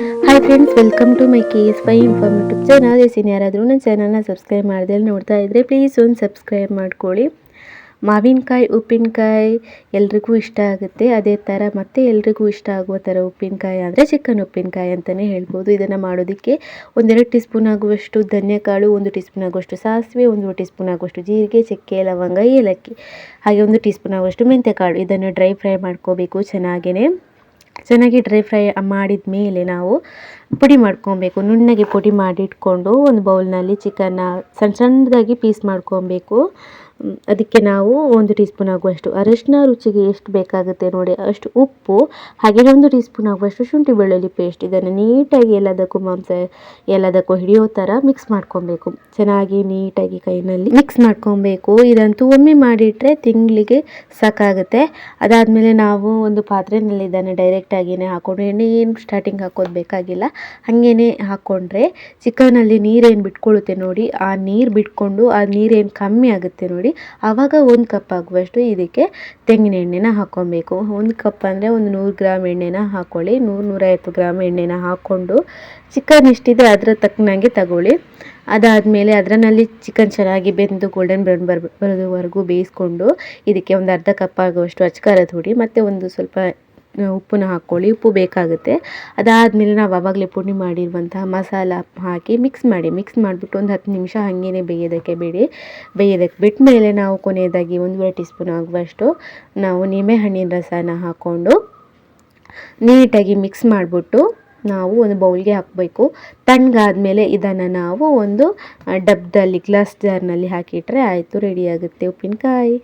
Hi friends, welcome to my KS5 informative channel. ಯಾರಾದರೂ ನನ್ನ ಚಾನಲ್ನ ಸಬ್ಸ್ಕ್ರೈಬ್ ಮಾಡದೆ ನೋಡ್ತಾ ಇದ್ದರೆ ಪ್ಲೀಸ್ ಒಂದು ಸಬ್ಸ್ಕ್ರೈಬ್ ಮಾಡ್ಕೊಳ್ಳಿ. ಮಾವಿನಕಾಯಿ ಉಪ್ಪಿನಕಾಯಿ ಎಲ್ರಿಗೂ ಇಷ್ಟ ಆಗುತ್ತೆ. ಅದೇ ಥರ ಮತ್ತೆ ಎಲ್ರಿಗೂ ಇಷ್ಟ ಆಗುವ ಥರ ಉಪ್ಪಿನಕಾಯಿ ಅಂದರೆ ಚಿಕನ್ ಉಪ್ಪಿನಕಾಯಿ ಅಂತಲೇ ಹೇಳ್ಬೋದು. ಇದನ್ನು ಮಾಡೋದಕ್ಕೆ 1-2 ಟೀ ಸ್ಪೂನ್ ಆಗುವಷ್ಟು ಧನಿಯಾಕಾಳು, 1 ಟೀ ಸ್ಪೂನ್ ಆಗುವಷ್ಟು ಸಾಸಿವೆ, 1 ಟೀ ಸ್ಪೂನ್ ಆಗುವಷ್ಟು ಜೀರಿಗೆ, ಚಕ್ಕೆ, ಲವಂಗ, ಏಲಕ್ಕಿ, ಹಾಗೆ 1 ಟೀ ಸ್ಪೂನ್ ಆಗುವಷ್ಟು ಮೆಂತ್ಯಕಾಳು. ಇದನ್ನು ಡ್ರೈ ಫ್ರೈ ಮಾಡ್ಕೋಬೇಕು. ಚೆನ್ನಾಗಿ ಡ್ರೈ ಫ್ರೈ ಮಾಡಿದ ಮೇಲೆ ನಾವು ಪುಡಿ ಮಾಡ್ಕೊಬೇಕು. ನುಣ್ಣಗೆ ಪುಡಿ ಮಾಡಿಟ್ಕೊಂಡು ಒಂದು ಬೌಲ್ನಲ್ಲಿ ಚಿಕನ್ನ ಸಣ್ಣದಾಗಿ ಪೀಸ್ ಮಾಡ್ಕೊಬೇಕು. ಅದಕ್ಕೆ ನಾವು 1 ಟೀ ಸ್ಪೂನ್ ಆಗುವಷ್ಟು ಅರಿಶಿನ, ರುಚಿಗೆ ಎಷ್ಟು ಬೇಕಾಗುತ್ತೆ ನೋಡಿ ಅಷ್ಟು ಉಪ್ಪು, ಹಾಗೆ 1 ಟೀ ಸ್ಪೂನ್ ಆಗುವಷ್ಟು ಶುಂಠಿ ಬೆಳ್ಳುಳ್ಳಿ ಪೇಸ್ಟ್. ಇದನ್ನು ನೀಟಾಗಿ ಎಲ್ಲದಕ್ಕೂ ಹಿಡಿಯೋ ಥರ ಮಿಕ್ಸ್ ಮಾಡ್ಕೊಬೇಕು. ಚೆನ್ನಾಗಿ ನೀಟಾಗಿ ಕೈನಲ್ಲಿ ಮಿಕ್ಸ್ ಮಾಡ್ಕೊಬೇಕು. ಇದಂತೂ ಒಮ್ಮೆ ಮಾಡಿಟ್ರೆ ತಿಂಗಳಿಗೆ ಸಾಕಾಗುತ್ತೆ. ಅದಾದಮೇಲೆ ನಾವು ಒಂದು ಪಾತ್ರೆಯಲ್ಲಿ ಇದನ್ನು ಡೈರೆಕ್ಟಾಗಿಯೇ ಹಾಕ್ಕೊಂಡು ಎಣ್ಣೆ ಏನು ಸ್ಟಾರ್ಟಿಂಗ್ ಹಾಕೋದು ಬೇಕಾಗಿಲ್ಲ, ಹಾಗೇ ಹಾಕ್ಕೊಂಡ್ರೆ ಚಿಕನಲ್ಲಿ ನೀರೇನು ಬಿಟ್ಕೊಳ್ಳುತ್ತೆ ನೋಡಿ, ಆ ನೀರು ಬಿಟ್ಕೊಂಡು ಆ ನೀರೇನು ಕಮ್ಮಿ ಆಗುತ್ತೆ ನೋಡಿ, ಆವಾಗ 1 ಕಪ್ ಆಗುವಷ್ಟು ಇದಕ್ಕೆ ತೆಂಗಿನ ಎಣ್ಣೆನ ಹಾಕ್ಕೊಬೇಕು. 1 ಕಪ್ ಅಂದರೆ ಒಂದು 100 ಗ್ರಾಮ್ ಎಣ್ಣೆನ ಹಾಕ್ಕೊಳ್ಳಿ. 100-150 ಗ್ರಾಮ್ ಎಣ್ಣೆನ ಹಾಕ್ಕೊಂಡು ಚಿಕನ್ ಎಷ್ಟಿದೆ ಅದರ ತಕ್ಕನಾಗೆ ತಗೊಳ್ಳಿ. ಅದಾದಮೇಲೆ ಅದರಲ್ಲಿ ಚಿಕನ್ ಚೆನ್ನಾಗಿ ಬೆಂದು ಗೋಲ್ಡನ್ ಬ್ರೌನ್ ಬರೋವರೆಗೂ ಬೇಯಿಸ್ಕೊಂಡು ಇದಕ್ಕೆ ಒಂದು ಅರ್ಧ ಕಪ್ ಆಗುವಷ್ಟು ಅಚ್ಕಾರದ ಹುಡಿ ಮತ್ತು ಒಂದು ಸ್ವಲ್ಪ ಉಪ್ಪನ್ನ ಹಾಕ್ಕೊಳ್ಳಿ. ಉಪ್ಪು ಬೇಕಾಗುತ್ತೆ. ಅದಾದಮೇಲೆ ನಾವು ಆವಾಗಲೇ ಪುಡಿ ಮಾಡಿರುವಂತಹ ಮಸಾಲ ಹಾಕಿ ಮಿಕ್ಸ್ ಮಾಡಿಬಿಟ್ಟು ಒಂದು 10 ನಿಮಿಷ ಹಾಗೇ ಬೇಯೋದಕ್ಕೆ ಬಿಟ್ಟ ಮೇಲೆ ನಾವು ಕೊನೆಯದಾಗಿ 1 ಟೀ ಸ್ಪೂನ್ ಆಗುವಷ್ಟು ನಾವು ನಿಂಬೆಹಣ್ಣಿನ ರಸನ ಹಾಕ್ಕೊಂಡು ನೀಟಾಗಿ ಮಿಕ್ಸ್ ಮಾಡಿಬಿಟ್ಟು ನಾವು ಒಂದು ಬೌಲ್ಗೆ ಹಾಕಬೇಕು. ತಣ್ಣಗಾದ್ಮೇಲೆ ಇದನ್ನು ನಾವು ಒಂದು ಡಬ್ಬದಲ್ಲಿ ಗ್ಲಾಸ್ ಜಾರ್ನಲ್ಲಿ ಹಾಕಿಟ್ರೆ ಆಯಿತು, ರೆಡಿಯಾಗುತ್ತೆ ಉಪ್ಪಿನಕಾಯಿ.